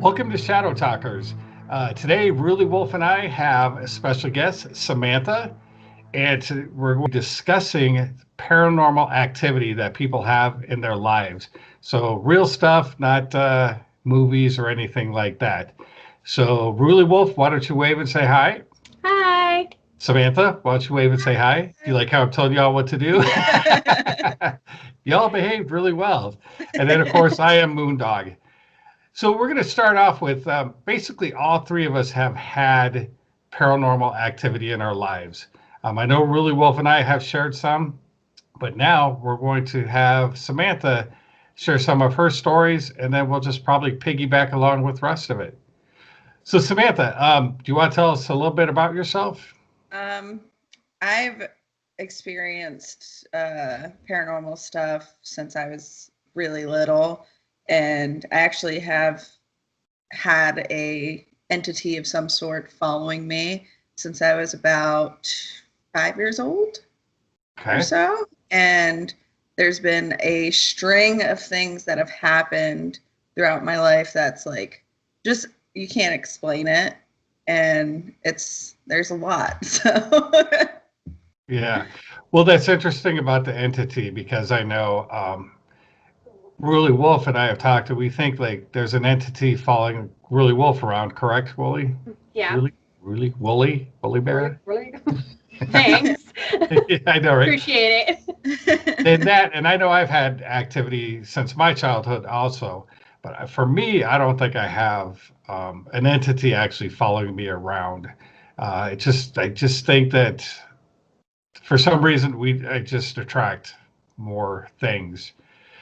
Welcome to Shadow Talkers. Today, RulyWolf and I have a special guest, Samantha, and we're discussing paranormal activity that people have in their lives. So, real stuff, not movies or anything like that. So, RulyWolf, why don't you wave and say hi? Hi. Samantha, why don't you wave and say hi? Do you like how I'm telling y'all what to do? Y'all behaved really well. And then, of course, I am MoonDog. So we're going to start off with basically all three of us have had paranormal activity in our lives. I know Really Wolf and I have shared some, but now we're going to have Samantha share some of her stories, and then we'll just probably piggyback along with the rest of it. So Samantha, do you want to tell us a little bit about yourself? Um, I've experienced paranormal stuff since I was really little, and I actually have had a entity of some sort following me since I was about 5 years old or Okay. so. And there's been a string of things that have happened throughout my life that's like just you can't explain it, and there's a lot. So Yeah. Well, that's interesting about the entity because I know Really Wolf and I have talked, and we think like there's an entity following Really Wolf around, correct, Wooly? Yeah. Really, Woolly Really? Bear? Really? Thanks. Yeah, I know, right? Appreciate it. And I know I've had activity since my childhood also, but for me, I don't think I have an entity actually following me around. I just think that for some reason I just attract more things.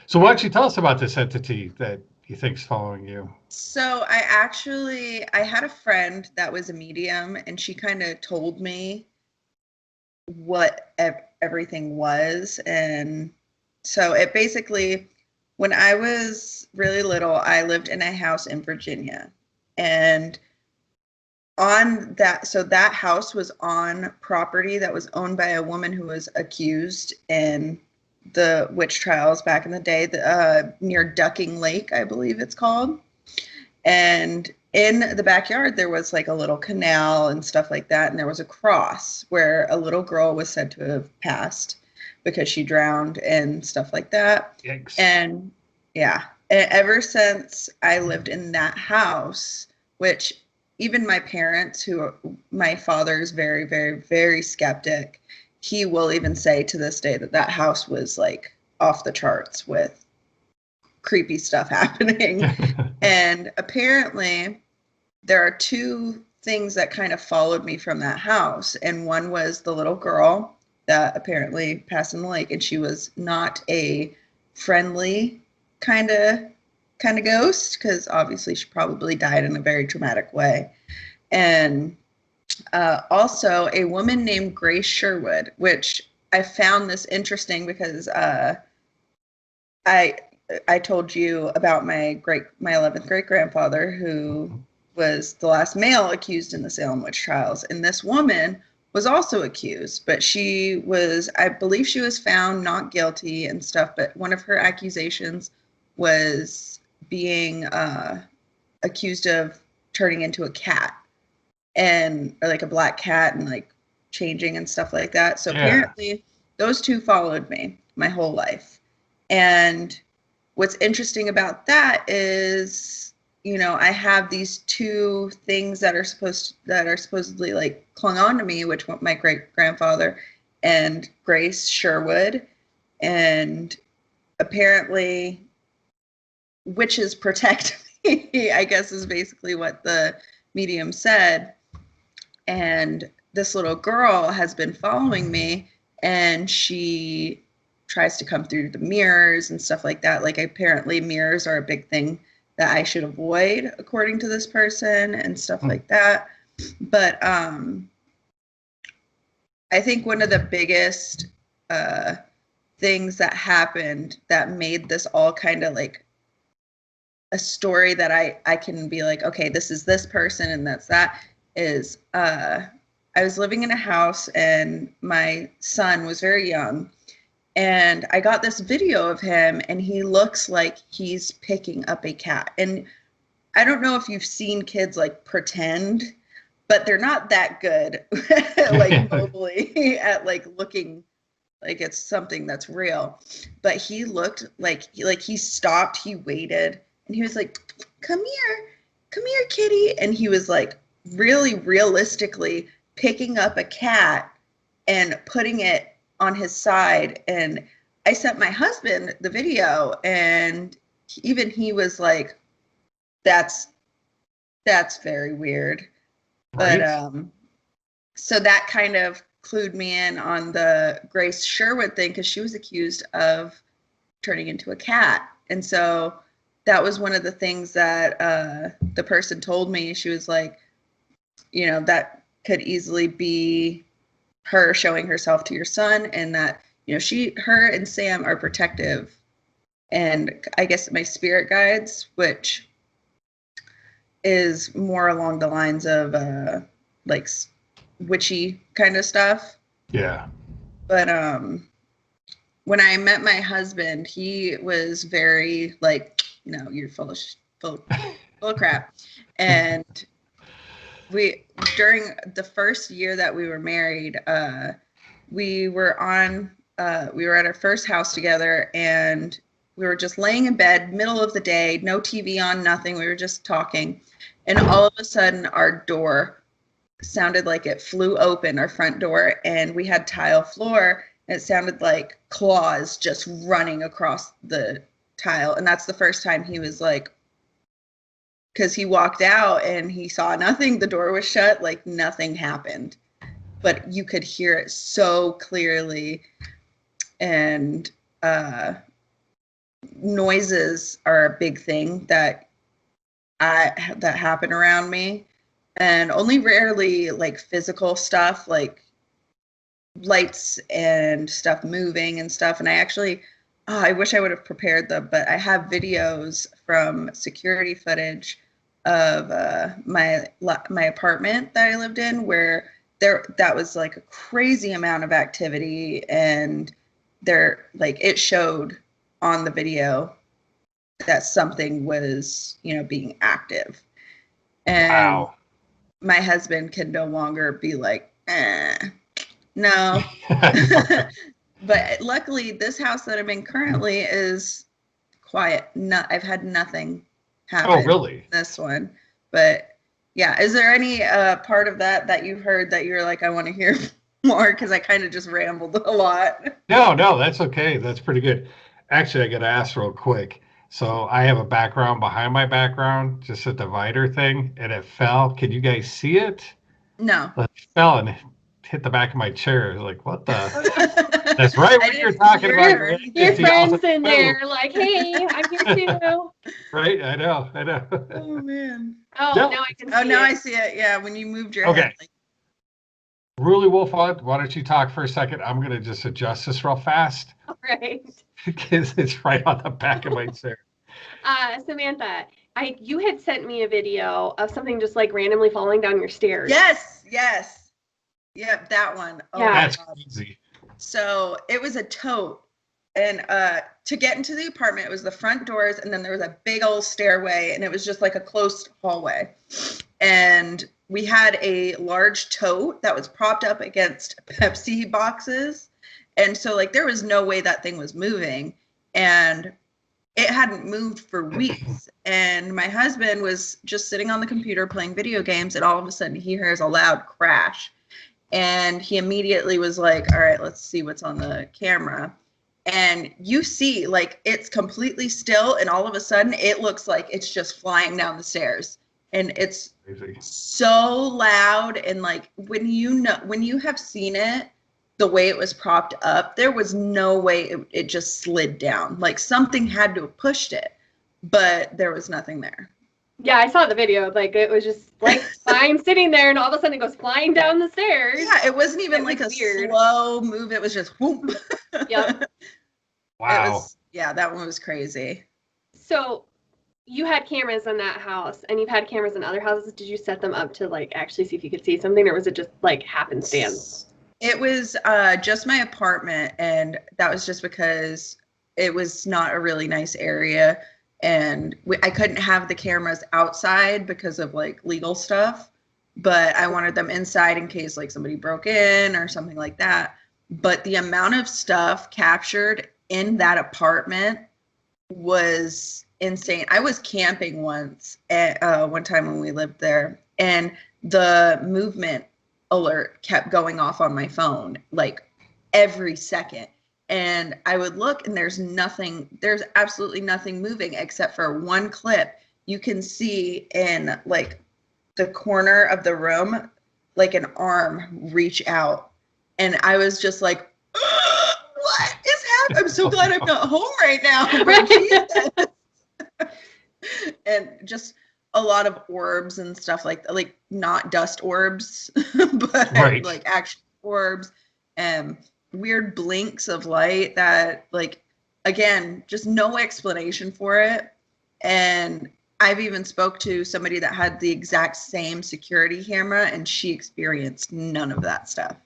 So why don't you tell us about this entity that you think's following you? So I had a friend that was a medium, and she kind of told me what everything was. And so it basically, when I was really little, I lived in a house in Virginia. And on that, so that house was on property that was owned by a woman who was accused in the witch trials back in the day, near Ducking Lake, I believe it's called. And in the backyard, there was like a little canal and stuff like that. And there was a cross where a little girl was said to have passed because she drowned and stuff like that. Yikes. And yeah, ever since I lived in that house, which even my parents, my father is very, very, very skeptic, he will even say to this day that that house was like off the charts with creepy stuff happening. And apparently there are two things that kind of followed me from that house. And one was the little girl that apparently passed in the lake, and she was not a friendly kind of ghost, because obviously she probably died in a very traumatic way. And also a woman named Grace Sherwood, which I found this interesting because I told you about my 11th great grandfather, who was the last male accused in the Salem witch trials, and this woman was also accused, but I believe she was found not guilty and stuff. But one of her accusations was being accused of turning into a cat, or like a black cat, and like changing and stuff like that. So Yeah. apparently those two followed me my whole life. And what's interesting about that is, I have these two things that are supposedly like clung on to me, which were my great grandfather and Grace Sherwood. And apparently witches protect me, I guess, is basically what the medium said. And this little girl has been following me, and she tries to come through the mirrors and stuff like that. Like, apparently mirrors are a big thing that I should avoid, according to this person, and stuff like that. But I think one of the biggest things that happened that made this all kind of like a story that I can be like, okay, this is this person and that's that, is I was living in a house, and my son was very young, and I got this video of him, and he looks like he's picking up a cat. And I don't know if you've seen kids like pretend, but they're not that good like mobily at like looking like it's something that's real. But he looked like he stopped, he waited, and he was like, come here, kitty. And he was like really realistically picking up a cat and putting it on his side. And I sent my husband the video, and even he was like, that's very weird. Right? But so that kind of clued me in on the Grace Sherwood thing, because she was accused of turning into a cat. And so that was one of the things that the person told me. She was like, you know, that could easily be her showing herself to your son, and that, you know, her and Sam are protective. And I guess my spirit guides, which is more along the lines of like witchy kind of stuff. Yeah. But when I met my husband, he was very like, no, you're full of crap. And during the first year that we were married, we were at our first house together, and we were just laying in bed, middle of the day, no TV on, nothing. We were just talking. And all of a sudden, our door sounded like it flew open, our front door, and we had tile floor. And it sounded like claws just running across the tile. And that's the first time he was like, because he walked out and he saw nothing. The door was shut, like nothing happened. But you could hear it so clearly. And noises are a big thing that happen around me, and only rarely like physical stuff, like lights and stuff moving and stuff. And I actually, I wish I would have prepared them, but I have videos from security footage of my apartment that I lived in, where that was like a crazy amount of activity, and it showed on the video that something was, you know, being active. And Wow. my husband can no longer be like, no. But luckily, this house that I'm in currently is quiet. I've had nothing happen. Oh, really? In this one. But yeah, is there any part of that you heard that you're like, I want to hear more? Because I kind of just rambled a lot. No, that's okay. That's pretty good. Actually, I got to ask real quick. So I have a background behind my background, just a divider thing, and it fell. Can you guys see it? No. It fell and hit the back of my chair. I was like, what the? That's right what you're talking about. Right? Your It's friends in there like, hey, I'm here too. Right? I know. Oh, man. Oh, No. now I can see Oh, now it. I see it. Yeah, when you moved your Okay. head. Like, RulyWolf, why don't you talk for a second? I'm going to just adjust this real fast All right. because it's right on the back of my chair. Samantha, you had sent me a video of something just like randomly falling down your stairs. yes. Yep, that one. Oh, Yeah. That's crazy. So it was a tote. And to get into the apartment, it was the front doors, and then there was a big old stairway, and it was just like a closed hallway. And we had a large tote that was propped up against Pepsi boxes. And so like there was no way that thing was moving. And it hadn't moved for weeks. And my husband was just sitting on the computer playing video games, and all of a sudden he hears a loud crash. And he immediately was like, all right, let's see what's on the camera. And you see, like, it's completely still, and all of a sudden it looks like it's just flying down the stairs. And it's Crazy. so loud. And like when you have seen it, the way it was propped up, there was no way it just slid down. Like something had to have pushed it, but there was nothing there. Yeah, I saw the video. Like it was just like fine sitting there, and all of a sudden it goes flying down the stairs. Yeah, it wasn't even like a weird. slow move. It was just whoop. Yep. Wow. That one was crazy. So you had cameras in that house, and you've had cameras in other houses. Did you set them up to like actually see if you could see something, or was it just like happenstance? It was just my apartment, and that was just because it was not a really nice area. and I couldn't have the cameras outside because of like legal stuff, but I wanted them inside in case like somebody broke in or something like that. But the amount of stuff captured in that apartment was insane. I was camping once at one time when we lived there, and the movement alert kept going off on my phone like every second. And I would look, and there's absolutely nothing moving except for one clip. You can see in like the corner of the room, like an arm reach out. And I was just like, what is happening? I'm so glad I'm not home right now. And just a lot of orbs and stuff like not dust orbs, but Right. like actual orbs and weird blinks of light that like, again, just no explanation for it. And I've even spoke to somebody that had the exact same security camera, and she experienced none of that stuff.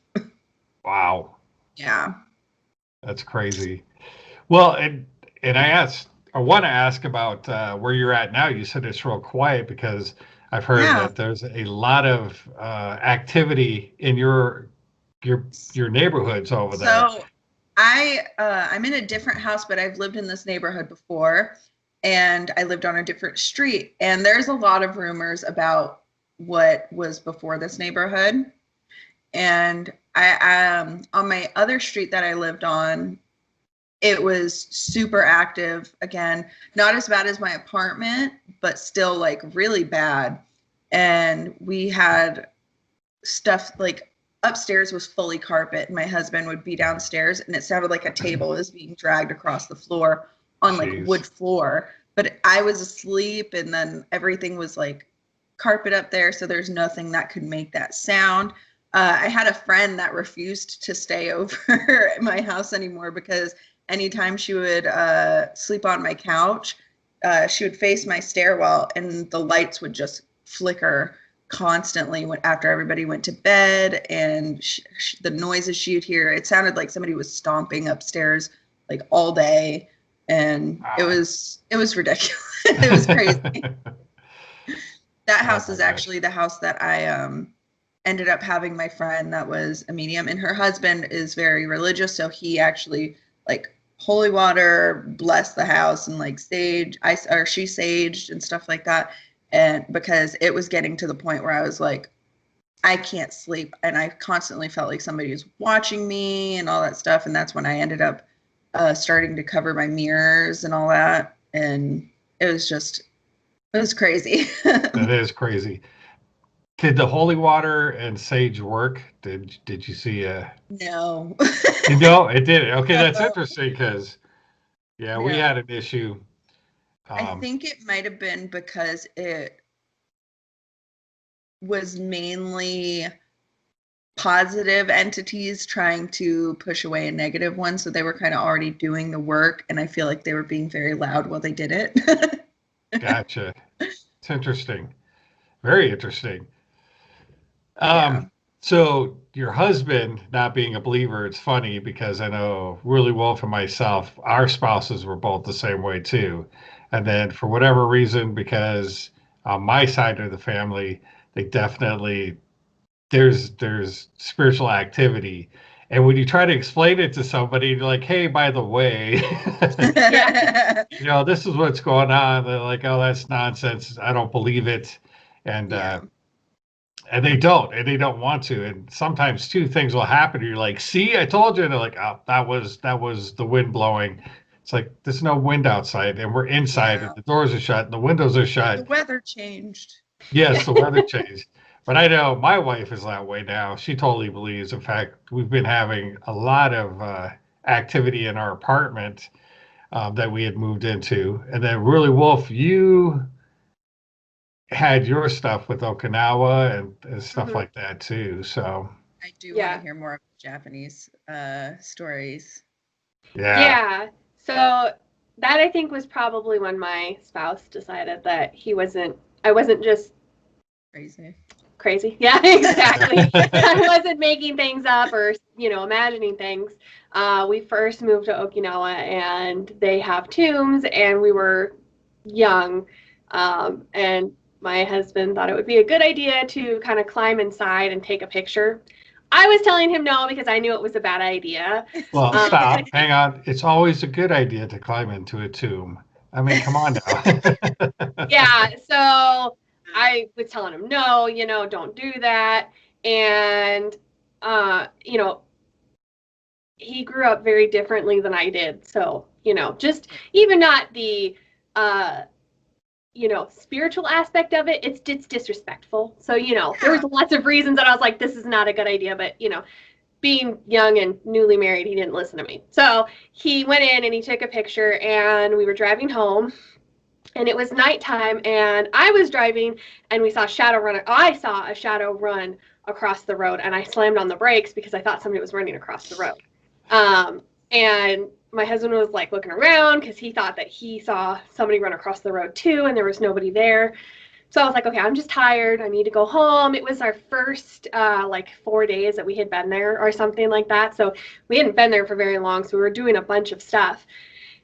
Wow. Yeah. That's crazy. Well, and I want to ask about where you're at now. You said it's real quiet because I've heard Yeah. that there's a lot of activity in your neighborhoods over there. So I'm in a different house, but I've lived in this neighborhood before, and I lived on a different street. And there's a lot of rumors about what was before this neighborhood. And I on my other street that I lived on, it was super active. Again, not as bad as my apartment, but still like really bad. And we had stuff like upstairs was fully carpet, and my husband would be downstairs, and it sounded like a table was being dragged across the floor on like Jeez. wood floor. But I was asleep, and then everything was like carpet up there, so there's nothing that could make that sound. I had a friend that refused to stay over at my house anymore because anytime she would sleep on my couch, she would face my stairwell, and the lights would just flicker constantly after everybody went to bed. And the noises she'd hear, it sounded like somebody was stomping upstairs like all day, and Wow. it was ridiculous. It was crazy. That house is actually the house that I ended up having my friend that was a medium, and her husband is very religious, so he actually like holy water blessed the house and like she saged and stuff like that. And because it was getting to the point where I was like, I can't sleep, and I constantly felt like somebody was watching me and all that stuff. And that's when I ended up starting to cover my mirrors and all that. And it was crazy. That is crazy. Did the holy water and sage work? Did you see No. You know, it did. Okay, that's interesting because yeah, we had an issue. I think it might have been because it was mainly positive entities trying to push away a negative one. So they were kind of already doing the work, and I feel like they were being very loud while they did it. Gotcha. It's interesting. Very interesting. Yeah. So your husband not being a believer, it's funny because I know RulyWolf and myself, our spouses were both the same way too. And then for whatever reason, because on my side of the family, they definitely there's spiritual activity. And when you try to explain it to somebody, you're like, hey, by the way, you know, this is what's going on. They're like, oh, that's nonsense. I don't believe it. And and they don't want to. And sometimes too, things will happen. You're like, see, I told you. And they're like, oh, that was the wind blowing. It's like, there's no wind outside, and we're inside, and the doors are shut, and the windows are shut. The weather changed. Yes, the weather changed. But I know my wife is that way now. She totally believes. In fact, we've been having a lot of activity in our apartment that we had moved into. And then RulyWolf, you had your stuff with Okinawa and stuff like that too. So I do want to hear more of the Japanese stories. Yeah. So that I think was probably when my spouse decided that I wasn't just crazy. Yeah, exactly. I wasn't making things up or, imagining things. We first moved to Okinawa, and they have tombs, and we were young, and my husband thought it would be a good idea to kind of climb inside and take a picture. I was telling him no because I knew it was a bad idea. Well, stop. Hang on. It's always a good idea to climb into a tomb. I mean, come on now. Yeah, so I was telling him no, don't do that. And he grew up very differently than I did. So, just even not the spiritual aspect of it, it's disrespectful. So, there was lots of reasons that I was like, this is not a good idea, but being young and newly married, he didn't listen to me. So he went in and he took a picture, and we were driving home, and it was nighttime, and I was driving, and we saw a shadow run. I saw a shadow run across the road, and I slammed on the brakes because I thought somebody was running across the road. And my husband was like looking around because he thought that he saw somebody run across the road too, and there was nobody there. So I was like, okay, I'm just tired. I need to go home. It was our first 4 days that we had been there or something like that. So we hadn't been there for very long. So we were doing a bunch of stuff.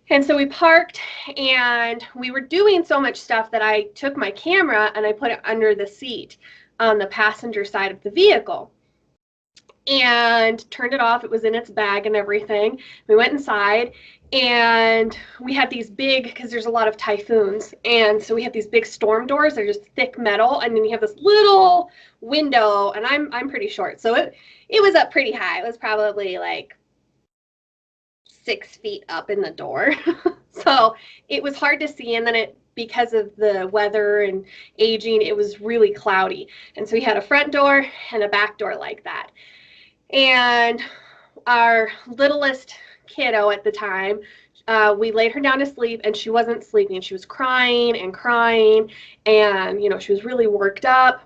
And so we parked, and we were doing so much stuff that I took my camera and I put it under the seat on the passenger side of the vehicle and turned it off. It was in its bag and everything. We went inside, and we had these big, because there's a lot of typhoons, and so we have these big storm doors. They're just thick metal, and then you have this little window, and I'm pretty short, so it was up pretty high. It was probably like 6 feet up in the door. So it was hard to see, and then because of the weather and aging, it was really cloudy. And so we had a front door and a back door like that. And our littlest kiddo at the time, we laid her down to sleep, and she wasn't sleeping. She was crying and crying, and she was really worked up.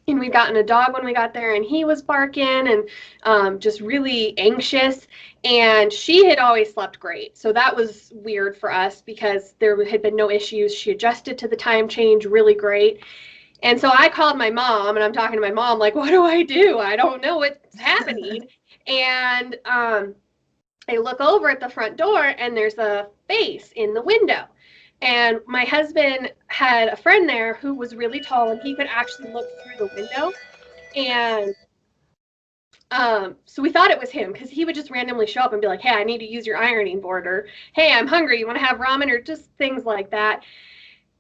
And we'd gotten a dog when we got there, and he was barking and just really anxious. And she had always slept great. So that was weird for us because there had been no issues. She adjusted to the time change really great. And so I called my mom, and I'm talking to my mom like, what do? I don't know what's happening. And I look over at the front door, and there's a face in the window. And my husband had a friend there who was really tall, and he could actually look through the window. And so we thought it was him because he would just randomly show up and be like, hey, I need to use your ironing board, or hey, I'm hungry, you want to have ramen, or just things like that.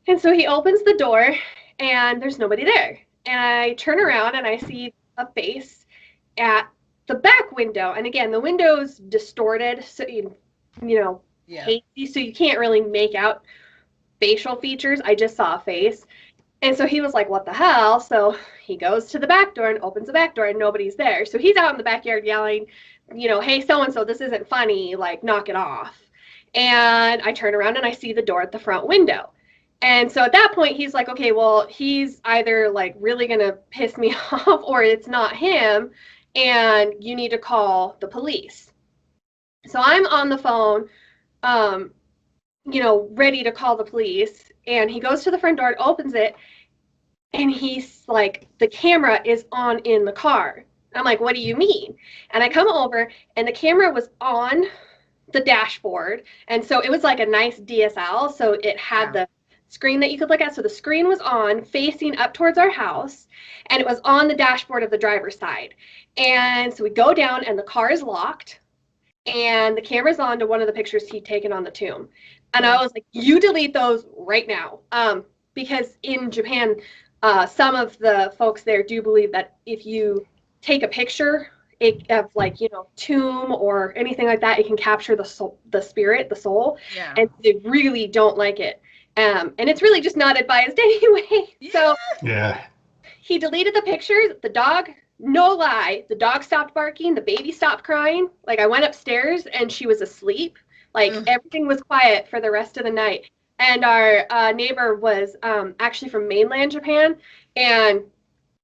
And so he opens the door, and there's nobody there. And I turn around, and I see a face at the back window. And again, the window's distorted, so hazy, so you can't really make out facial features. I just saw a face. And so he was like, what the hell? So he goes to the back door and opens the back door, and nobody's there. So he's out in the backyard yelling, hey, so-and-so, this isn't funny, like, knock it off. And I turn around, and I see the door at the front window. And so at that point, he's like, okay, well, he's either like really going to piss me off, or it's not him, and you need to call the police. So I'm on the phone, ready to call the police. And he goes to the front door and opens it, and he's like, the camera is on in the car. I'm like, what do you mean? And I come over, and the camera was on the dashboard. And so it was like a nice DSL. So it had the screen that you could look at. So the screen was on, facing up towards our house, and it was on the dashboard of the driver's side. And so we go down, and the car is locked, and the camera's on to one of the pictures he'd taken on the tomb. And I was like, you delete those right now. Because in Japan, some of the folks there do believe that if you take a picture of tomb or anything like that, it can capture the soul, the spirit, the soul. Yeah. And they really don't like it. And it's really just not advised anyway. Yeah. So yeah, he deleted the pictures. The dog, no lie, the dog stopped barking. The baby stopped crying. Like, I went upstairs, and she was asleep. Like, everything was quiet for the rest of the night. And our neighbor was actually from mainland Japan, and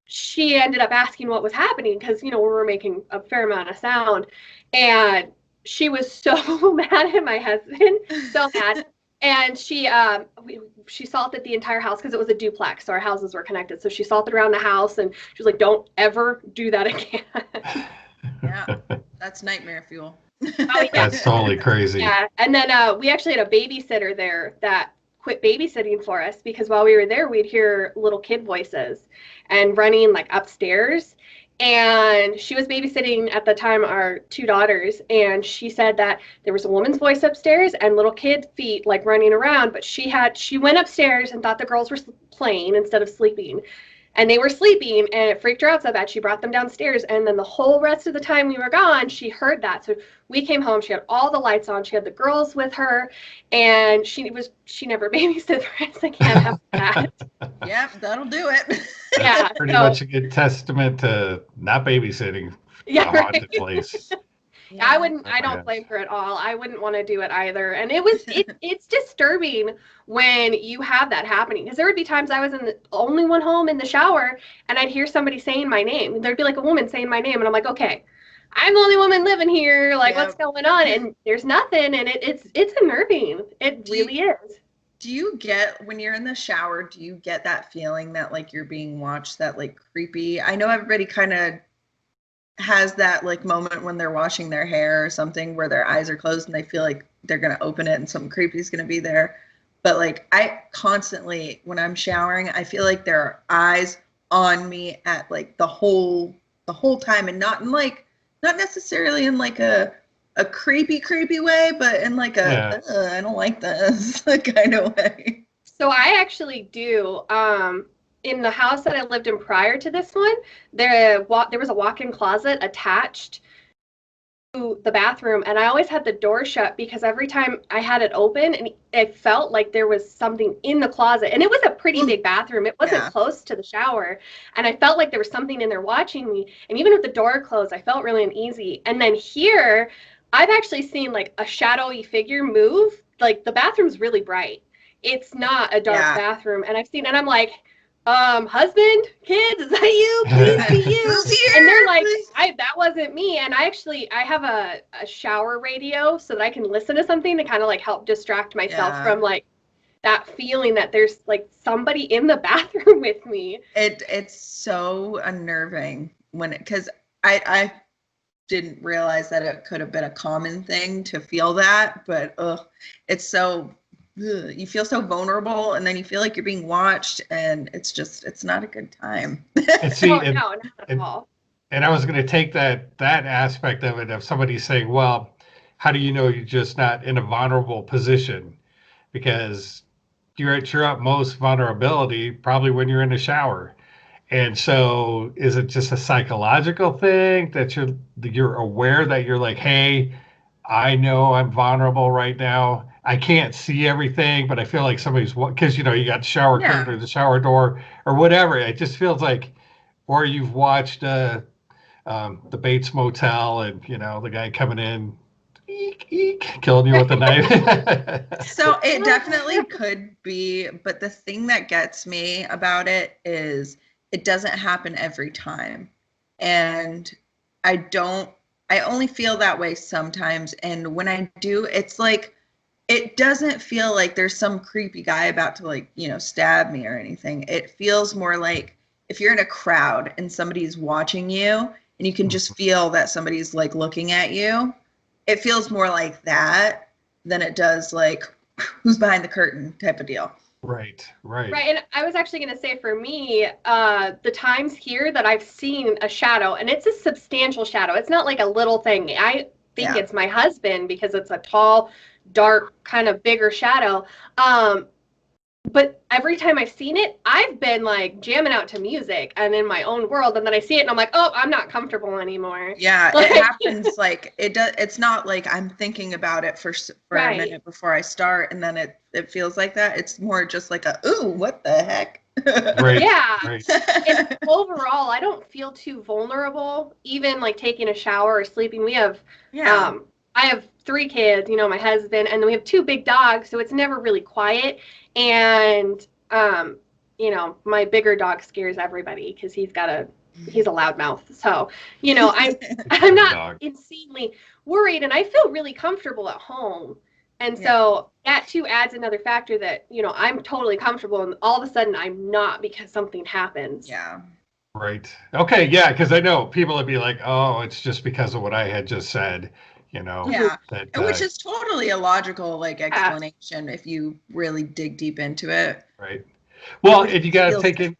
she ended up asking what was happening because, we were making a fair amount of sound. And she was so mad at my husband, so mad. And she salted the entire house because it was a duplex, so our houses were connected. So she salted around the house, and she was like, don't ever do that again. Yeah, that's nightmare fuel. Oh, yeah. That's totally crazy. Yeah, and then we actually had a babysitter there that quit babysitting for us because while we were there, we'd hear little kid voices and running like upstairs. And she was babysitting at the time our two daughters, and she said that there was a woman's voice upstairs and little kid feet like running around, but she went upstairs and thought the girls were playing instead of sleeping. And they were sleeping, and it freaked her out so bad she brought them downstairs. And then the whole rest of the time we were gone, she heard that. So we came home, she had all the lights on, she had the girls with her, and she never babysat the rest. I can't have that. Yep, that'll do it. Yeah, Pretty much a good testament to not babysitting a haunted place. Yeah, I don't blame her at all. I wouldn't want to do it either. And it's disturbing when you have that happening, because there would be times I was the only one home in the shower and I'd hear somebody saying my name. There'd be like a woman saying my name and I'm like, okay, I'm the only woman living here. Like, what's going on? And there's nothing. And it's unnerving. It really is. Do you get, when you're in the shower, do you get that feeling that like you're being watched, that like creepy? I know everybody kind of has that like moment when they're washing their hair or something where their eyes are closed and they feel like they're going to open it and something creepy is going to be there. But like I constantly, when I'm showering, I feel like there are eyes on me at like the whole time, and not necessarily in like a creepy way, but in like I don't like this kind of way. So I actually do. In the house that I lived in prior to this one, there was a walk-in closet attached to the bathroom, and I always had the door shut because every time I had it open, and it felt like there was something in the closet. And it was a pretty big bathroom. It wasn't close to the shower, and I felt like there was something in there watching me. And even with the door closed, I felt really uneasy. And then here, I've actually seen like a shadowy figure move. Like the bathroom's really bright. It's not a dark bathroom, and I'm like, husband, kids, is that you? Please be you. And they're like, that wasn't me. And I have a shower radio so that I can listen to something to kind of like help distract myself from like that feeling that there's like somebody in the bathroom with me. It's so unnerving because I didn't realize that it could have been a common thing to feel that, but it's so. You feel so vulnerable, and then you feel like you're being watched, and it's not a good time. And see, no, not at all. And I was going to take that aspect of it, of somebody saying, well, how do you know you're just not in a vulnerable position? Because you're at your utmost vulnerability probably when you're in the shower. And so is it just a psychological thing that you're aware that you're like, hey, I know I'm vulnerable right now. I can't see everything, but I feel like somebody's, because, you got the shower curtain or the shower door or whatever. It just feels like, or you've watched the Bates Motel and, the guy coming in, eek, eek, killing you with a knife. So it definitely could be, but the thing that gets me about it is it doesn't happen every time. And I only feel that way sometimes. And when I do, it's like, it doesn't feel like there's some creepy guy about to like, stab me or anything. It feels more like if you're in a crowd and somebody's watching you and you can just feel that somebody's like looking at you. It feels more like that than it does like who's behind the curtain type of deal. Right. And I was actually going to say, for me, the times here that I've seen a shadow, and it's a substantial shadow. It's not like a little thing. I think it's my husband because it's a tall, dark, kind of bigger shadow. But every time I've seen it, I've been like jamming out to music and in my own world, and then I see it and I'm like, oh, I'm not comfortable anymore. Yeah, it happens like it does. It's not like I'm thinking about it for a minute before I start, and then it feels like that. It's more just like ooh, what the heck? Right. Yeah. Right. And overall, I don't feel too vulnerable, even like taking a shower or sleeping. We have I have 3 kids, my husband, and then we have 2 big dogs, so it's never really quiet. And, my bigger dog scares everybody because he's a loudmouth. So, I'm not insanely worried, and I feel really comfortable at home. And so that too adds another factor that, I'm totally comfortable, and all of a sudden I'm not because something happens. Yeah. Right. Okay. Yeah. Because I know people would be like, oh, it's just because of what I had just said. Yeah. that And which is totally a logical like explanation if you really dig deep into it. right. Well, But and it feels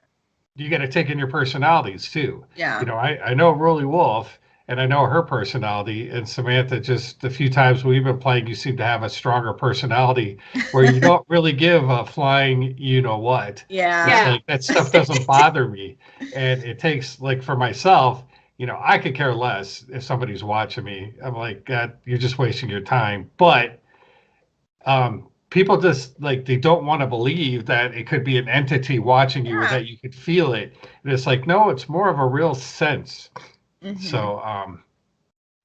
you got to take in your personalities too. Yeah. I know RulyWolf and I know her personality, and Samantha, just the few times we've been playing, you seem to have a stronger personality where you don't really give a flying what. Yeah. It's Yeah. like that stuff doesn't bother me. And it takes, like, for myself, I could care less if somebody's watching me. I'm like, God, you're just wasting your time. But people just like they don't want to believe that it could be an entity watching you or Yeah. that you could feel it. And it's like, no, it's more of a real sense. Mhm. So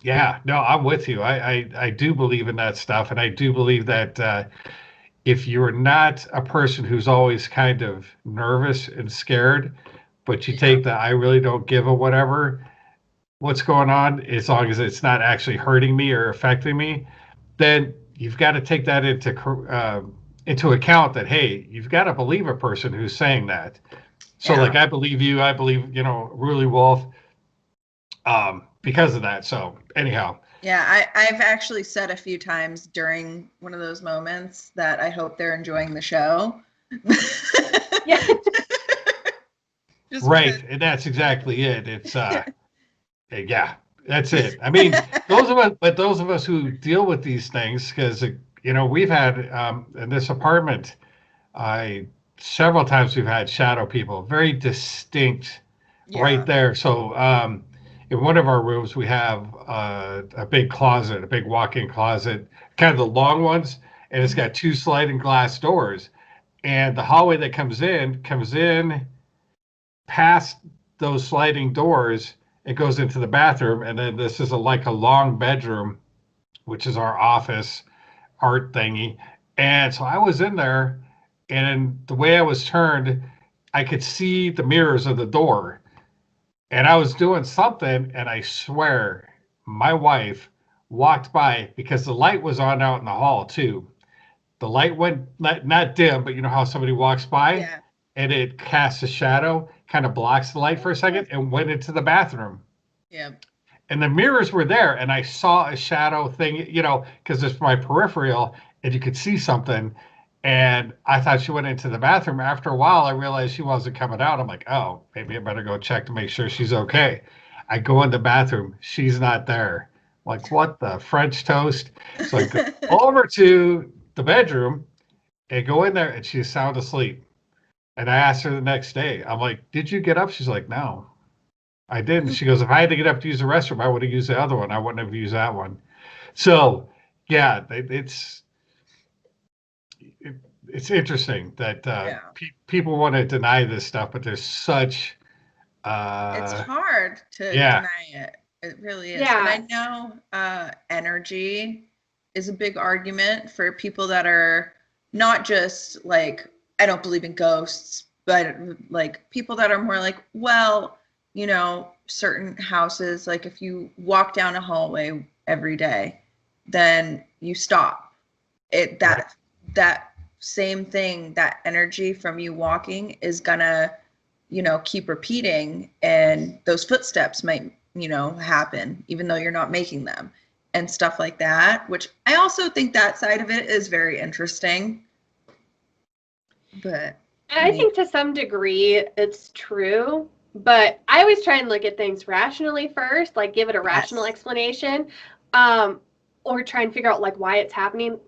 yeah, no, I'm with you. I do believe in that stuff, and I do believe that if you're not a person who's always kind of nervous and scared, but you Yeah. take the I really don't give a whatever what's going on, as long as it's not actually hurting me or affecting me, then you've got to take that into account that, hey, you've got to believe a person who's saying that. So Yeah. like, I believe you, I believe, RulyWolf, because of that. So anyhow, Yeah, I've actually said a few times during one of those moments that I hope they're enjoying the show. Yeah. Just right. And that's exactly it. It's yeah, that's it. I mean, those of us who deal with these things, because we've had in this apartment, I several times we've had shadow people, very distinct, right yeah. there. So in one of our rooms, we have a big closet, a big walk-in closet, kind of the long ones, and it's got two sliding glass doors. And the hallway that comes in past those sliding doors. It goes into the bathroom, and then this is like a long bedroom, which is our office art thingy. And so I was in there, and the way I was turned, I could see the mirrors of the door. And I was doing something, and I swear my wife walked by because the light was on out in the hall too. The light went not dim, but you know how somebody walks by Yeah. and it casts a shadow, kind of blocks the light for a second, and went into the bathroom. Yeah. And the mirrors were there, and I saw a shadow thing, because it's my peripheral, and you could see something. And I thought she went into the bathroom. After a while, I realized she wasn't coming out. I'm like, oh, maybe I better go check to make sure she's okay. I go in the bathroom. She's not there. Like, what the French toast? So I go over to the bedroom and go in there, and she's sound asleep. And I asked her the next day, I'm like, did you get up? She's like, no. I didn't. She goes, if I had to get up to use the restroom, I would have used the other one. I wouldn't have used that one. So, yeah, it's interesting that Yeah. people want to deny this stuff, but there's such It's hard to yeah, deny it. It really is. Yeah. And I know energy is a big argument for people that are not just like, I don't believe in ghosts, but like people that are more like, well, certain houses, like if you walk down a hallway every day, then you stop. That same thing, that energy from you walking is gonna keep repeating, and those footsteps might happen even though you're not making them and stuff like that, which I also think that side of it is very interesting. But I think to some degree it's true, but I always try and look at things rationally first, like give it a rational explanation, or try and figure out like why it's happening.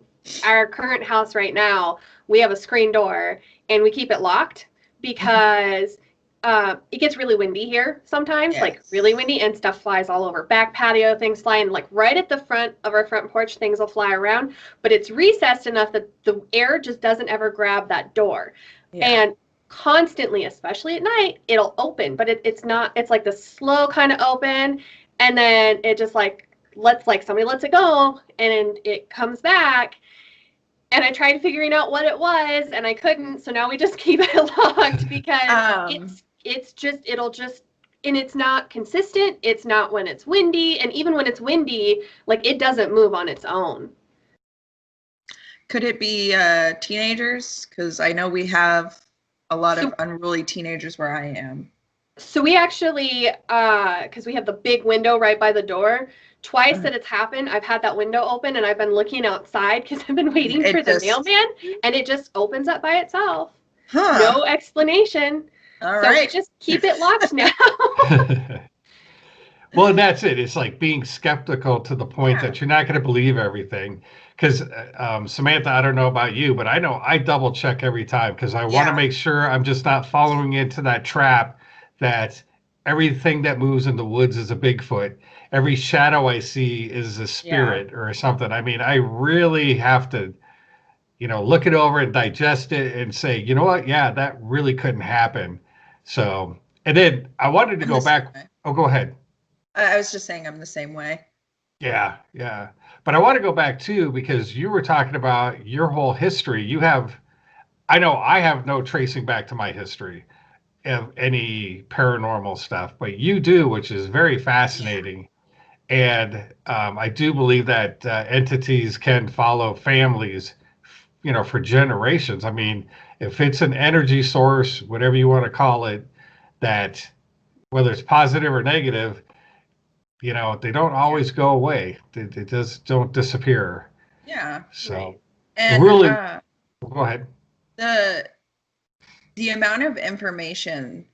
Our current house right now, we have a screen door and we keep it locked because it gets really windy here sometimes, like really windy, and stuff flies all over. Back patio, things flying, like right at the front of our front porch, things will fly around, but it's recessed enough that the air just doesn't ever grab that door. Yeah. And constantly, especially at night, it'll open, but it's not, it's like the slow kind of open, and then it just like somebody lets it go, and it comes back. And I tried figuring out what it was, and I couldn't. So now we just keep it locked because it'll just, and it's not consistent. It's not when it's windy. And even when it's windy, like it doesn't move on its own. Could it be teenagers? Because I know we have a lot of unruly teenagers where I am. So we actually, because we have the big window right by the door, twice that it's happened, I've had that window open and I've been looking outside because I've been waiting for the mailman, and it just opens up by itself. Huh. No explanation. All so right. we just keep it locked now. Well, and that's it. It's like being skeptical to the point that you're not going to believe everything. Because Samantha, I don't know about you, but I know I double check every time because I want to make sure I'm just not following into that trap that everything that moves in the woods is a Bigfoot. Every shadow I see is a spirit or something. I mean, I really have to, look it over and digest it and say, you know what? Yeah, that really couldn't happen. So, and then I wanted to go back. Oh, go ahead. I was just saying I'm the same way. Yeah, yeah. But I want to go back too, because you were talking about your whole history. I know I have no tracing back to my history of any paranormal stuff, but you do, which is very fascinating. And I do believe that entities can follow families, for generations. I mean, if it's an energy source, whatever you want to call it, that whether it's positive or negative, they don't always go away. They just don't disappear. Yeah. So, Right. And really, go ahead. The amount of information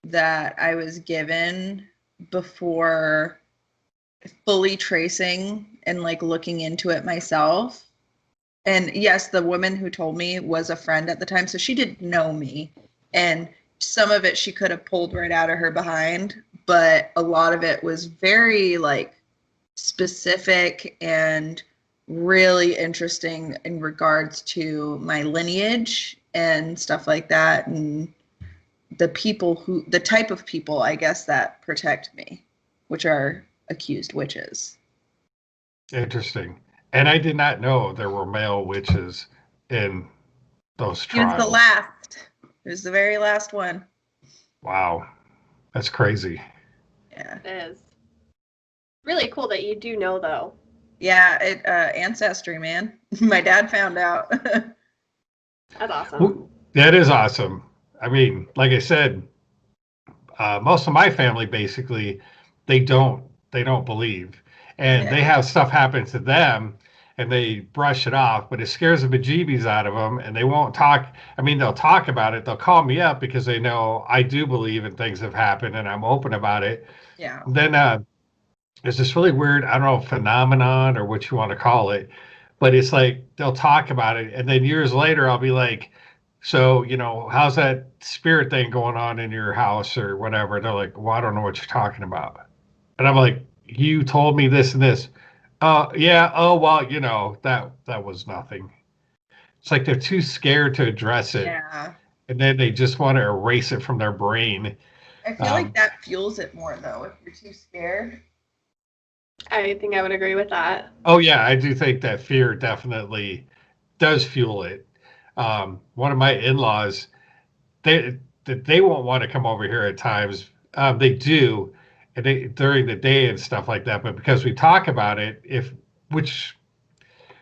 that I was given before fully tracing and like looking into it myself. And yes, the woman who told me was a friend at the time, so she didn't know me. And some of it she could have pulled right out of her behind, but a lot of it was very like specific and really interesting in regards to my lineage and stuff like that, and the type of people, I guess, that protect me, which are accused witches. Interesting. And I did not know there were male witches in those trials. He was the last. It was the very last one. Wow. That's crazy. Yeah. It is. Really cool that you do know, though. Yeah, ancestry, man. My dad found out. That's awesome. Well, that is awesome. I mean, like I said, most of my family basically, they don't believe, and they have stuff happen to them, and they brush it off, but it scares the bejeebies out of them, and they won't talk. I mean, they'll talk about it. They'll call me up because they know I do believe and things have happened, and I'm open about it. Yeah. Then there's this really weird, I don't know, phenomenon or what you want to call it, but it's like they'll talk about it, and then years later I'll be like, so, how's that spirit thing going on in your house or whatever? They're like, well, I don't know what you're talking about. And I'm like, you told me this and this. Yeah. Oh, well, that was nothing. It's like they're too scared to address it. Yeah. And then they just want to erase it from their brain. I feel like that fuels it more, though, if you're too scared. I think I would agree with that. Oh, yeah. I do think that fear definitely does fuel it. One of my in-laws, they won't want to come over here at times. They do, and they during the day and stuff like that. But because we talk about it, which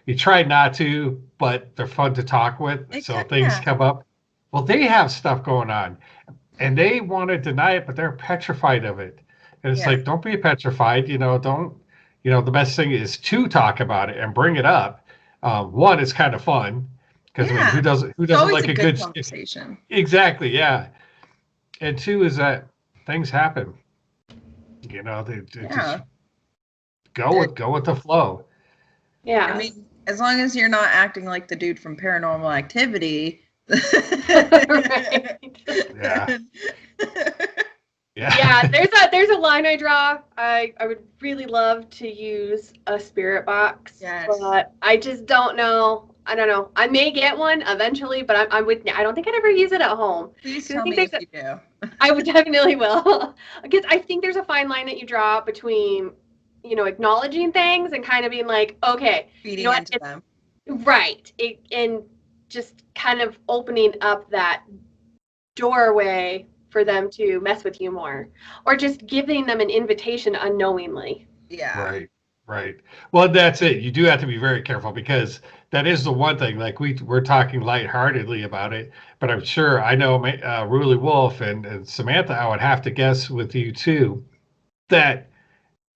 you try not to, but they're fun to talk with. So things come up. Well, they have stuff going on, and they want to deny it, but they're petrified of it. And it's like, don't be petrified. Don't. The best thing is to talk about it and bring it up. One, it's kind of fun. Because I mean, who doesn't like a good conversation? Exactly, yeah. And two is that things happen. They just go with the flow. Yeah. I mean, as long as you're not acting like the dude from Paranormal Activity. Right. Yeah. Yeah, there's a line I draw. I would really love to use a spirit box, but I just don't know. I don't know. I may get one eventually, but I don't think I'd ever use it at home. Please tell me if you do. I would definitely will. Because I think there's a fine line that you draw between, acknowledging things and kind of being like, okay, feeding into them. Right. And just kind of opening up that doorway for them to mess with you more, or just giving them an invitation unknowingly. Yeah. Right. Well, that's it. You do have to be very careful because that is the one thing. Like we're talking lightheartedly about it, but I'm sure I know RulyWolf and Samantha. I would have to guess with you too that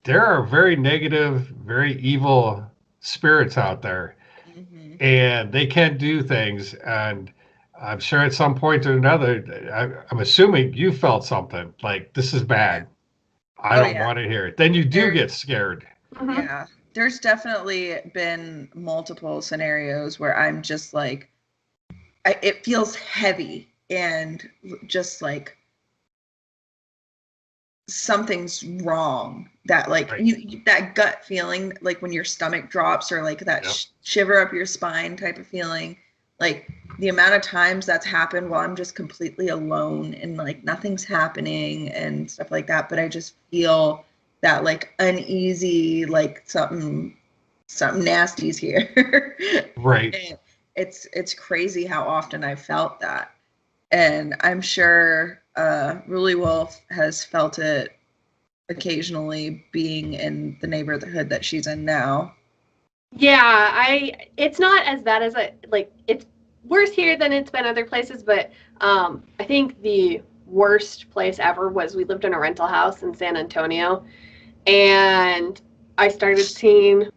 there are very negative, very evil spirits out there, Hmm. and they can do things. And I'm sure at some point or another, I'm assuming you felt something like this is Yeah. bad. I Oh don't yeah. want to hear it. Then you do There, get scared. Mhm. yeah. There's definitely been multiple scenarios where I'm just like, it feels heavy and just like something's wrong. That like Right. that gut feeling, like when your stomach drops, or like that Yep. shiver up your spine type of feeling. Like the amount of times that's happened while I'm just completely alone and like nothing's happening and stuff like that, but I just feel that like uneasy, like something nasty's here. Right. And it's crazy how often I felt that. And I'm sure RulyWolf has felt it occasionally, being in the neighborhood that she's in now. Yeah, it's not as bad as it's worse here than it's been other places, but I think the worst place ever was we lived in a rental house in San Antonio, and I started seeing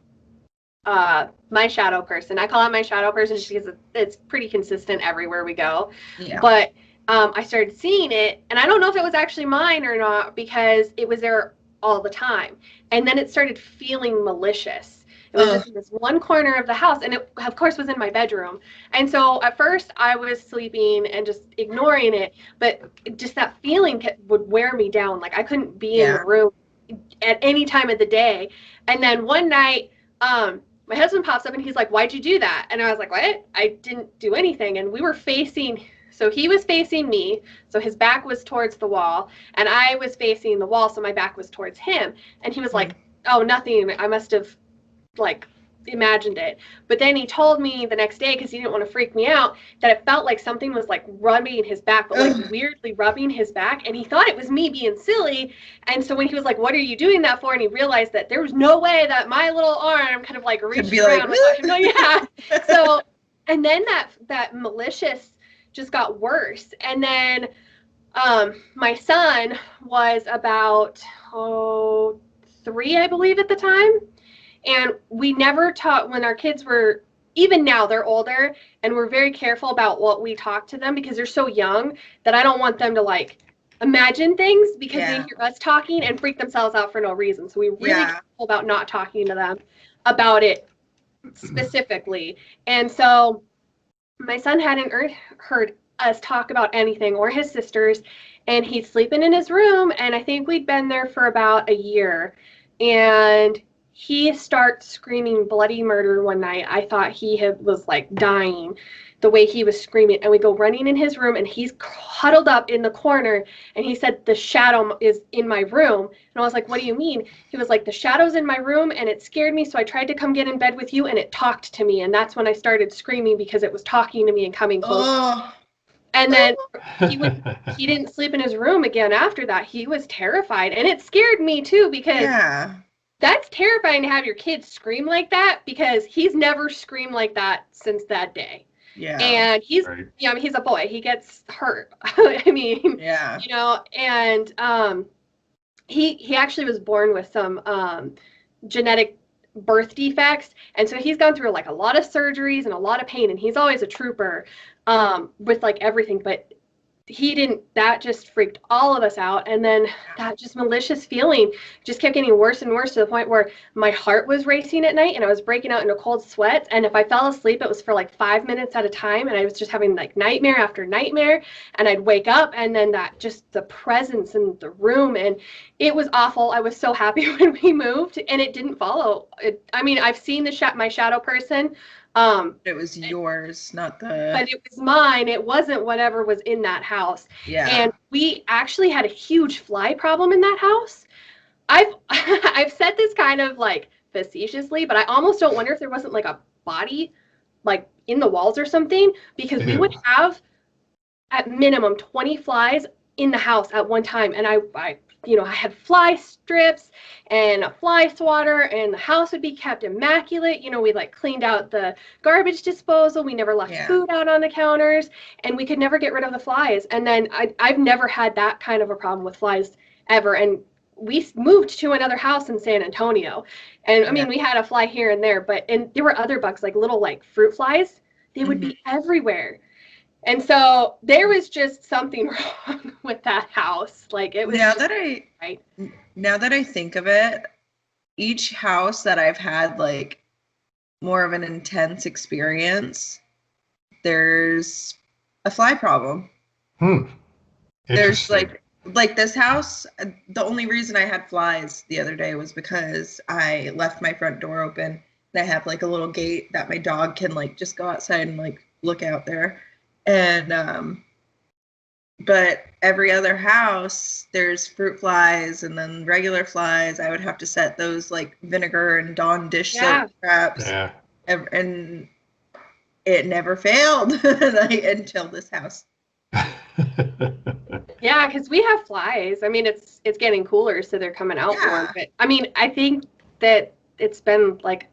my shadow person. I call it my shadow person just because it's pretty consistent everywhere we go. Yeah. But I started seeing it, and I don't know if it was actually mine or not because it was there all the time. And then it started feeling malicious. It was just in this one corner of the house, and it, of course, was in my bedroom. And so at first, I was sleeping and just ignoring it, but just that feeling would wear me down. Like I couldn't be in the room at any time of the day. And then one night, my husband pops up and he's like, "Why'd you do that?" And I was like, "What? I didn't do anything." And we were facing, so he was facing me, so his back was towards the wall, and I was facing the wall, so my back was towards him. And he was like, "Oh, nothing. I must have like imagined it." But then he told me the next day, because he didn't want to freak me out, that it felt like something was like rubbing his back, but like weirdly rubbing his back, and he thought it was me being silly. And so when he was like, "What are you doing that for?" and he realized that there was no way that my little arm kind of like reached around without him knowing. Yeah. So and then that malicious just got worse. And then my son was about 3, I believe, at the time. And we never taught, when our kids were, even now they're older, and we're very careful about what we talk to them because they're so young that I don't want them to like imagine things because they hear us talking and freak themselves out for no reason. So we really careful about not talking to them about it specifically. And so my son hadn't heard us talk about anything, or his sisters, and he's sleeping in his room, and I think we'd been there for about a year. And he starts screaming bloody murder one night. I thought he was like dying the way he was screaming. And we go running in his room, and he's huddled up in the corner. And he said, "The shadow is in my room." And I was like, "What do you mean?" He was like, "The shadow's in my room, and it scared me. So I tried to come get in bed with you, and it talked to me. And that's when I started screaming because it was talking to me and coming close." And then he didn't sleep in his room again after that. He was terrified. And it scared me too, because that's terrifying to have your kids scream like that, because he's never screamed like that since that day. Yeah. And he's, Right. I mean, he's a boy. He gets hurt. I mean, you know, and he actually was born with some genetic birth defects, and so he's gone through like a lot of surgeries and a lot of pain, and he's always a trooper with like everything, but he didn't, that just freaked all of us out. And then that just malicious feeling just kept getting worse and worse, to the point where my heart was racing at night and I was breaking out into cold sweats. And if I fell asleep, it was for like 5 minutes at a time, and I was just having like nightmare after nightmare, and I'd wake up, and then that just the presence in the room, and it was awful. I was so happy when we moved, and it didn't follow it. I mean, I've seen my shadow person. It was yours, not the. But it was mine. It wasn't whatever was in that house. Yeah. And we actually had a huge fly problem in that house. I've said this kind of like facetiously, but I almost don't wonder if there wasn't like a body like in the walls or something, because we would have at minimum 20 flies in the house at one time. And I had fly strips and a fly swatter, and the house would be kept immaculate. You know, we like cleaned out the garbage disposal. We never left food out on the counters, and we could never get rid of the flies. And then I've never had that kind of a problem with flies ever. And we moved to another house in San Antonio. And I mean, we had a fly here and there, and there were other bugs, like little like fruit flies. They would be everywhere. And so there was just something wrong with that house. Like it was now that I think of it, each house that I've had like more of an intense experience, there's a fly problem. There's like this house, the only reason I had flies the other day was because I left my front door open. And I have like a little gate that my dog can like just go outside and like look out there. And but every other house there's fruit flies and then regular flies. I would have to set those like vinegar and Dawn dish soap traps. Yeah. And it never failed until this house. Yeah, because we have flies. I mean, it's getting cooler, so they're coming out more. But I mean, I think that it's been like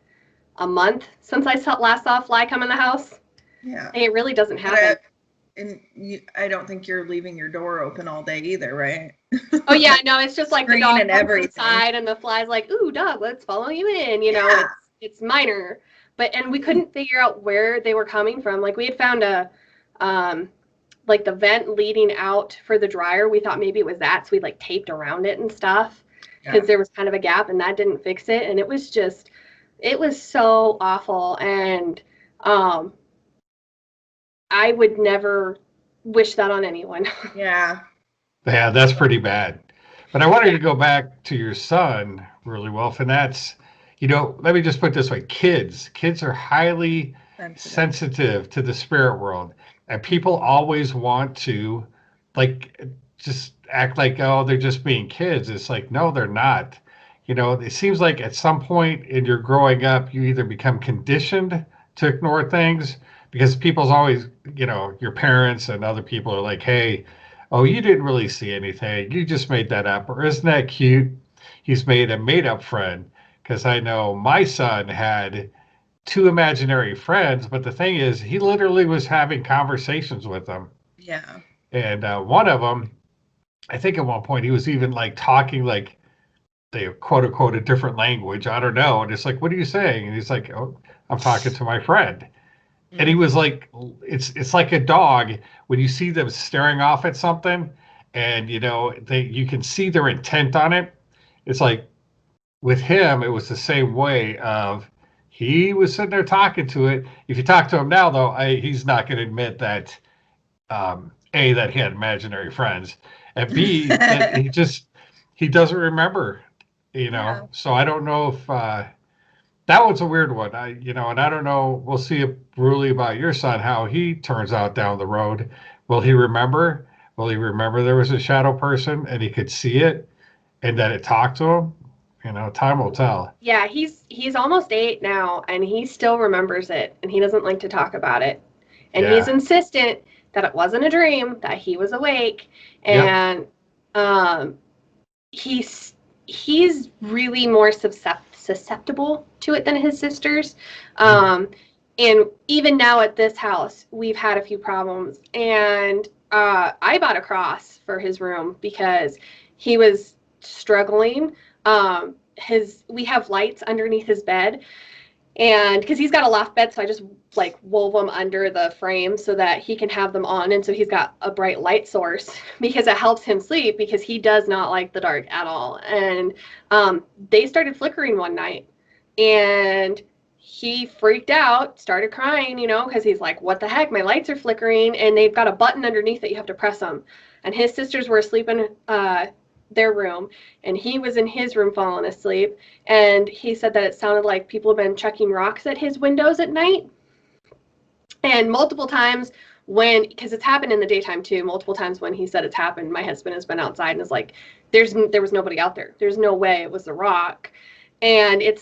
a month since I last saw a fly come in the house. Yeah. And it really doesn't happen. I don't think you're leaving your door open all day either, right? Oh yeah, no, it's just like the dog comes inside and the fly's like, "Ooh, dog, let's follow you in." You know, it's minor. And we couldn't figure out where they were coming from. Like we had found a like the vent leading out for the dryer. We thought maybe it was that, so we like taped around it and stuff because there was kind of a gap, and that didn't fix it. And it was so awful. And I would never wish that on anyone. Yeah, that's pretty bad. But I wanted to go back to your son, RulyWolf, and that's, let me just put it this way. Kids are highly sensitive to the spirit world. And people always want to, like, just act like, oh, they're just being kids. It's like, no, they're not. It seems like at some point in your growing up, you either become conditioned to ignore things because people's always, your parents and other people are like, hey, oh, you didn't really see anything. You just made that up. Or isn't that cute? He's made a made-up friend. Because I know my son had 2 imaginary friends, but the thing is, he literally was having conversations with them. Yeah. And one of them, I think at one point, he was even like talking like they quote unquote a different language. I don't know. And it's like, what are you saying? And he's like, oh, I'm talking to my friend. Mm-hmm. And he was like, it's like a dog when you see them staring off at something, and you can see their intent on it. It's like with him, it was the same way of. He was sitting there talking to it. If you talk to him now, though, he's not going to admit that, A, that he had imaginary friends, and B, that he doesn't remember, Yeah. So I don't know if that one's a weird one. And I don't know. We'll see Ruly about your son, how he turns out down the road. Will he remember? Will he remember there was a shadow person and he could see it and that it talked to him? Time will tell. Yeah, he's almost 8 now, and he still remembers it, and he doesn't like to talk about it. And he's insistent that it wasn't a dream, that he was awake, and he's really more susceptible to it than his sisters. And even now at this house, we've had a few problems, and I bought a cross for his room because he was struggling. We have lights underneath his bed, and because he's got a loft bed, so I just like wove them under the frame so that he can have them on, and so he's got a bright light source because it helps him sleep because he does not like the dark at all. And they started flickering one night, and he freaked out, started crying, because he's like, what the heck, my lights are flickering, and they've got a button underneath that you have to press them. And his sisters were asleep in their room, and he was in his room falling asleep, and he said that it sounded like people have been chucking rocks at his windows at night. And multiple times because it's happened in the daytime too, multiple times when he said it's happened, my husband has been outside and is like, there was nobody out there, there's no way it was a rock. And it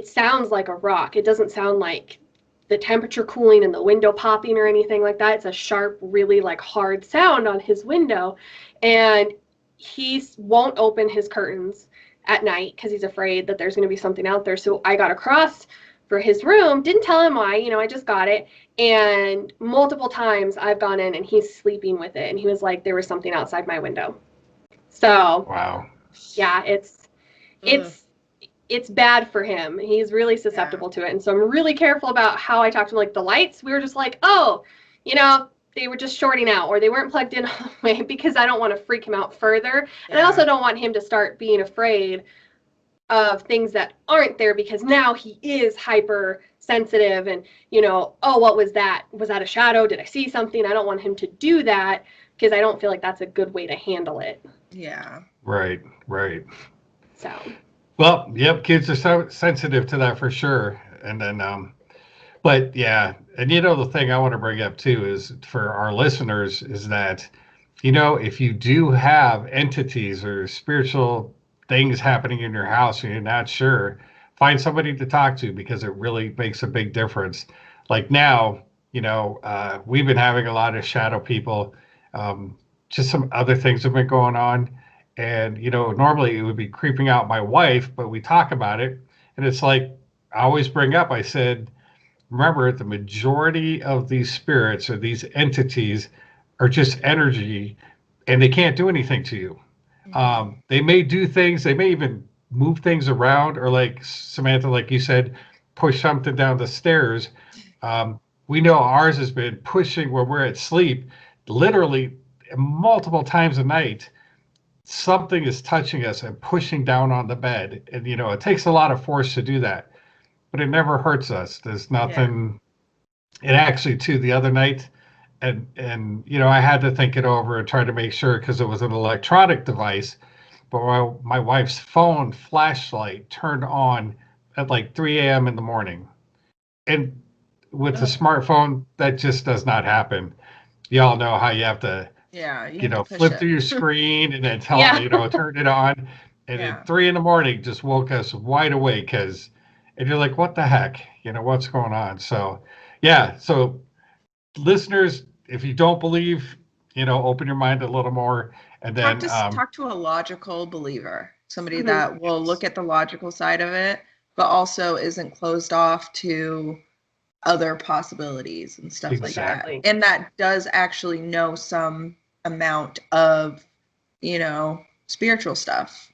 sounds like a rock. It doesn't sound like the temperature cooling and the window popping or anything like that. It's a sharp, really like hard sound on his window. And he won't open his curtains at night because he's afraid that there's going to be something out there. So I got a cross for his room. Didn't tell him why, I just got it. And multiple times I've gone in and he's sleeping with it. And he was like, there was something outside my window. So wow. yeah, it's bad for him. He's really susceptible to it. And so I'm really careful about how I talk to him. Like the lights, we were just like, oh, they were just shorting out or they weren't plugged in all the way because I don't want to freak him out further. And I also don't want him to start being afraid of things that aren't there because now he is hyper sensitive and, oh, what was that? Was that a shadow? Did I see something? I don't want him to do that because I don't feel like that's a good way to handle it. Yeah. Right. So. Well, yep, kids are so sensitive to that for sure. And then, but yeah, and the thing I want to bring up too is for our listeners is that, if you do have entities or spiritual things happening in your house and you're not sure, find somebody to talk to because it really makes a big difference. Like now, we've been having a lot of shadow people, just some other things have been going on. And, normally it would be creeping out my wife, but we talk about it. And it's like, I always bring up, I said, remember, the majority of these spirits or these entities are just energy and they can't do anything to you. They may do things, they may even move things around, or like Samantha, like you said, push something down the stairs. We know ours has been pushing when we're at sleep, literally multiple times a night. Something is touching us and pushing down on the bed. And, it takes a lot of force to do that, but it never hurts us. There's nothing. Yeah. And actually, too, the other night, and I had to think it over and try to make sure because it was an electronic device, but my wife's phone flashlight turned on at like 3 a.m. in the morning. And with the smartphone, that just does not happen. Y'all know how you have to flip through your screen and then turn it on. And at 3 a.m. just woke us wide awake and you're like, what the heck? What's going on? So, yeah. So listeners, if you don't believe, open your mind a little more and then talk to a logical believer, somebody that will look at the logical side of it, but also isn't closed off to other possibilities and stuff like that. And that does actually know some amount of, spiritual stuff.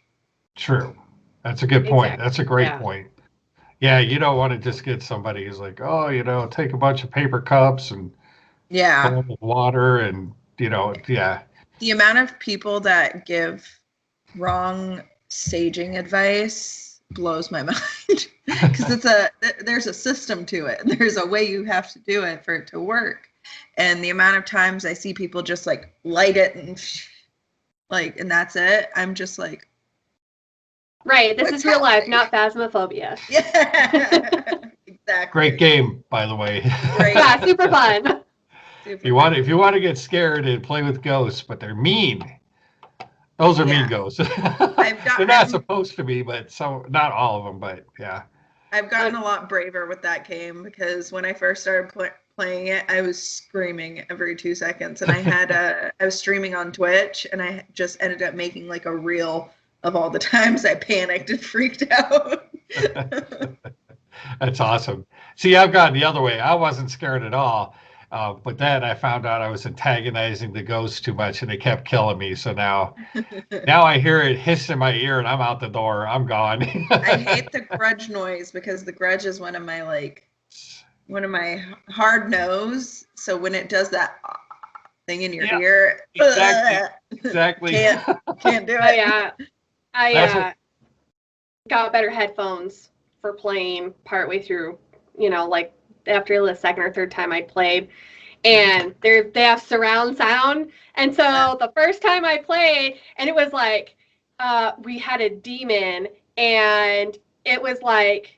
True. That's a good point. That's a great point. Yeah, you don't want to just get somebody who's like, oh, take a bunch of paper cups and fill them with water and, The amount of people that give wrong saging advice blows my mind because there's a system to it. There's a way you have to do it for it to work. And the amount of times I see people just like light it and that's it. I'm just like, right. This is real life, not phasmophobia. Yeah, exactly. Great game, by the way. Great. Yeah, super fun. If you want to get scared and play with ghosts, but they're mean. Those are mean ghosts. They're not supposed to be, but not all of them, but yeah. I've gotten a lot braver with that game because when I first started playing it, I was screaming every 2 seconds, and I was streaming on Twitch, and I just ended up making like a reel of all the times I panicked and freaked out. That's awesome. See, I've gone the other way. I wasn't scared at all. But then I found out I was antagonizing the ghosts too much and they kept killing me. So now I hear it hiss in my ear and I'm out the door. I'm gone. I hate the grudge noise because the grudge is one of my hard nose. So when it does that thing in your ear, exactly. Can't do it. I got better headphones for playing partway through, like after the second or third time I played, and they have surround sound. And so the first time I played, and it was like we had a demon, and it was like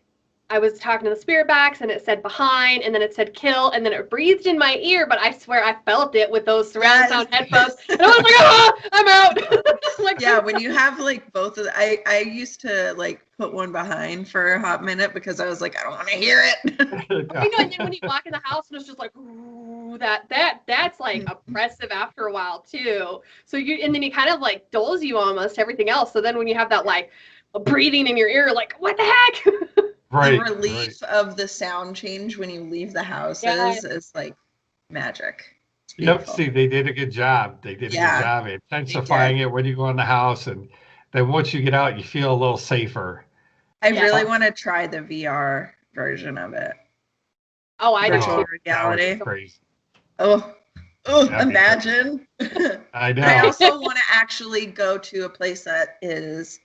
I was talking to the spirit box, and it said behind, and then it said kill, and then it breathed in my ear, but I swear I felt it with those surround sound headphones, and I was like, I'm out. When you have like both of I used to like put one behind for a hot minute because I was like, I don't want to hear it. I know, and then when you walk in the house and it's just like, ooh, that's like oppressive after a while too. So and then you kind of like dulls you almost everything else. So then when you have that like breathing in your ear, like what the heck? Right. The relief of the sound change when you leave the house is like magic. Yep. See, they did a good job. They did a good job intensifying it when you go in the house. And then once you get out, you feel a little safer. I Yeah. really want to try the VR version of it. Oh, I do Virtual too. That would be reality. crazy. Oh, That'd be imagine. I But I know. also want to actually go to a place that is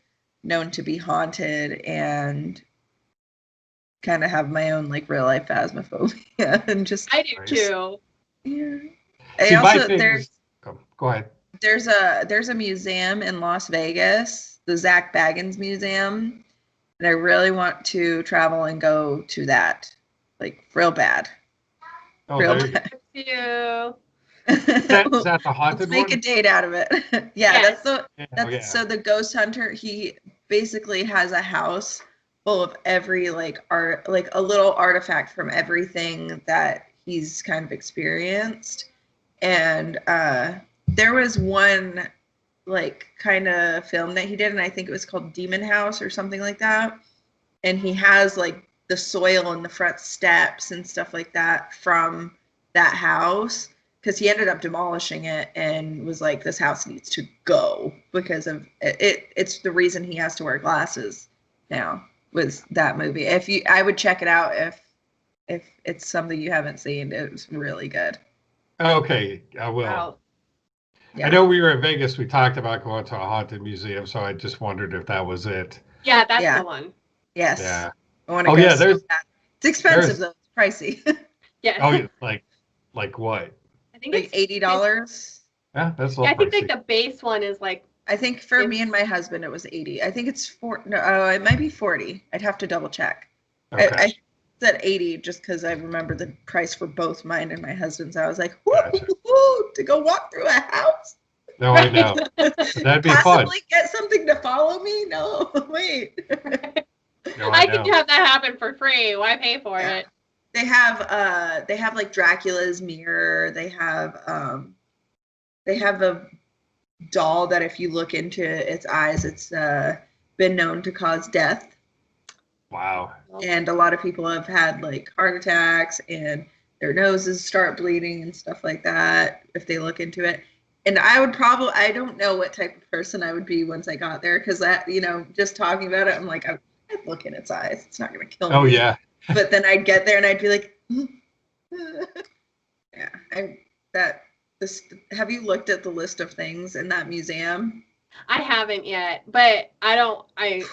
known to be haunted and kind of have my own like real life phasmophobia and just I do too. yeah. See, I my also thing was, go ahead. there's a museum in Las Vegas, the Zach Baggins Museum, and I really want to travel and go to that, like real bad, Oh, real there you go. bad. You. Is that the Let's haunted make a one? date out of it. Yeah, Yes. so the ghost hunter, he basically has a house full of every like art, like a little artifact from everything that he's kind of experienced. And there was one like kind of film that he did, and I think it was called Demon House or something like that. And he has like the soil in the front steps and stuff like that from that house, because he ended up demolishing it and was like, this house needs to go because of it. It's the reason he has to wear glasses now, was that movie. I would check it out if it's something you haven't seen. It was really good. Okay, I will. Wow. Yeah. I know we were in Vegas. We talked about going to a haunted museum, so I just wondered if that was it. Yeah, that's Yeah. the one. Yes. Yeah. I want to Oh go. yeah, so there's bad. It's expensive there's- though. It's pricey. Yes. oh yeah, like what? I think Like it's $80. Yeah, that's a Yeah, I little think pricey. like the base one is like I think for me and my husband it was 80. I think it's it might be 40. I'd have to double check. Okay. I said 80 just because I remember the price for both mine and my husband's. I was like, woo, Gotcha. to go walk through a house? No, I know. That'd be fun. Possibly get something to follow me? No, wait. No, I I can know. have that happen for free. Why pay for Yeah. it? They have like Dracula's mirror. They have a doll that if you look into its eyes, it's been known to cause death. Wow. And a lot of people have had like heart attacks and their noses start bleeding and stuff like that if they look into it. And I don't know what type of person I would be once I got there, because that, just talking about it, I'm like, I'd look in its eyes. It's not going to kill me. Oh yeah. But then I'd get there and I'd be like, yeah, have you looked at the list of things in that museum? I haven't yet, but I don't think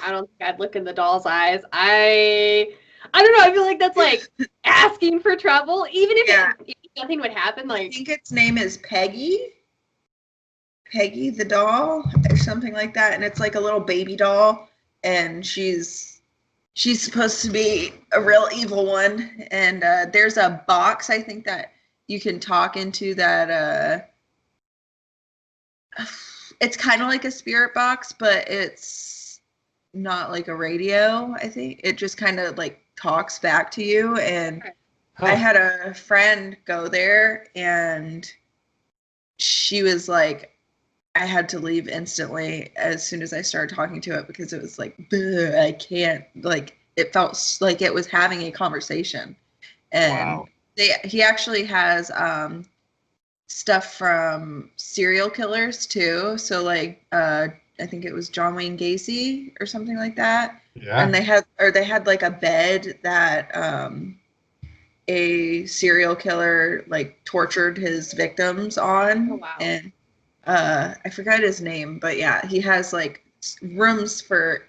I'd look in the doll's eyes. I don't know. I feel like that's like asking for trouble, even if nothing would happen. I Like, think its name is Peggy the doll or something like that, and it's like a little baby doll, and she's supposed to be a real evil one. And there's a box, I think, that you can talk into that it's kind of like a spirit box, but it's not like a radio. I think it just kind of like talks back to you. And Huh. I had a friend go there, and she was like, I had to leave instantly as soon as I started talking to it, because it was like, I can't, like, it felt like it was having a conversation. And Wow. he actually has stuff from serial killers too. So like I think it was John Wayne Gacy or something like that. Yeah. And they had like a bed that a serial killer like tortured his victims on. oh, wow. And I forgot his name, but yeah, he has like rooms for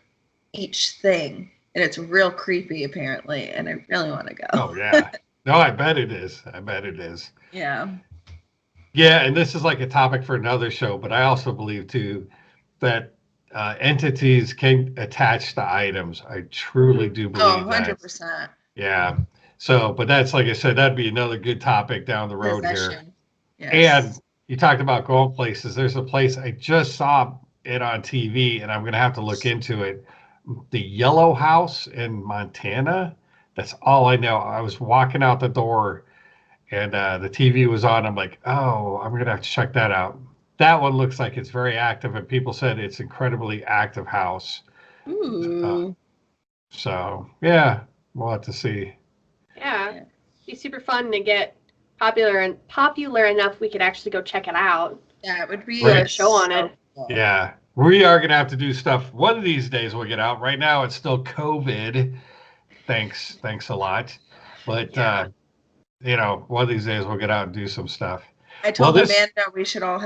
each thing, and it's real creepy apparently, and I really want to go. Oh yeah. No, I bet it is. I bet it is. Yeah. Yeah, and this is like a topic for another show, but I also believe too that entities can attach to items. I truly do believe that. 100%. Yeah. So, but that's like I said, that'd be another good topic down the road here. Possession. Yes. And you talked about going places. There's a place I just saw it on TV, and I'm going to have to look into it. The Yellow House in Montana. That's all I know. I was walking out the door, and the TV was on. I'm like, oh, I'm going to have to check that out. That one looks like it's very active, and people said it's an incredibly active house. Ooh. So, yeah, we'll have to see. Yeah, it'd be super fun to get popular enough we could actually go check it out. That would be Right. A show on it. cool. Yeah. We are going to have to do stuff. One of these days we'll get out. Right now it's still COVID. Thanks a lot. But, one of these days we'll get out and do some stuff. I told Amanda we should all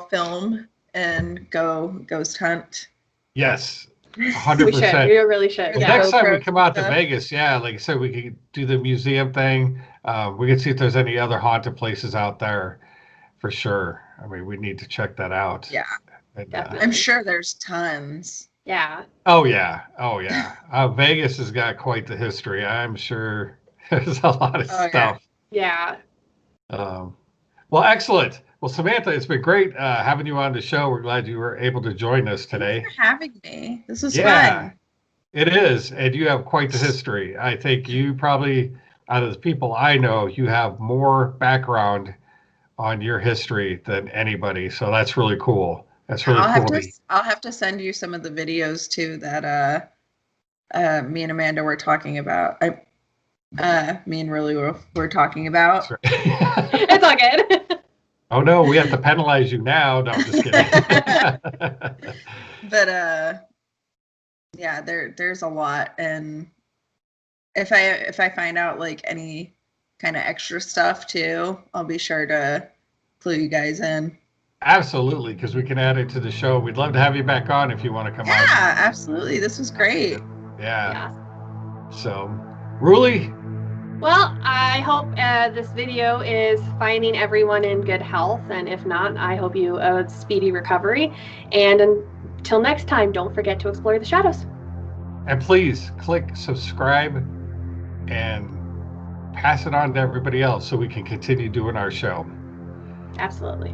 film and go ghost hunt. Yes, 100%. We should. We really should. Well, next time we come out to Vegas, like I said, we could do the museum thing. We could see if there's any other haunted places out there for sure. I mean, we need to check that out. Yeah. And, I'm sure there's tons. Yeah. Oh, yeah. Vegas has got quite the history. I'm sure there's a lot of stuff. Yeah. Well, excellent. Well, Samantha, it's been great having you on the show. We're glad you were able to join us today. Thanks for having me. This was fun. It is. And you have quite the history. I think you probably, out of the people I know, you have more background on your history than anybody. So that's really cool. That's really cool. I'll have to send you some of the videos too that me and Amanda were talking about. Me and RulyWolf were talking about. Right. It's all good. Oh no, we have to penalize you now. No, I'm just kidding. But there's a lot, and if I find out like any kind of extra stuff too, I'll be sure to clue you guys in. Absolutely, because we can add it to the show. We'd love to have you back on if you want to come on. Yeah, absolutely. This was great. Yeah. So, Ruly. Well, I hope this video is finding everyone in good health, and if not, I hope you a speedy recovery. And until next time, don't forget to explore the shadows. And please click subscribe and pass it on to everybody else so we can continue doing our show. Absolutely.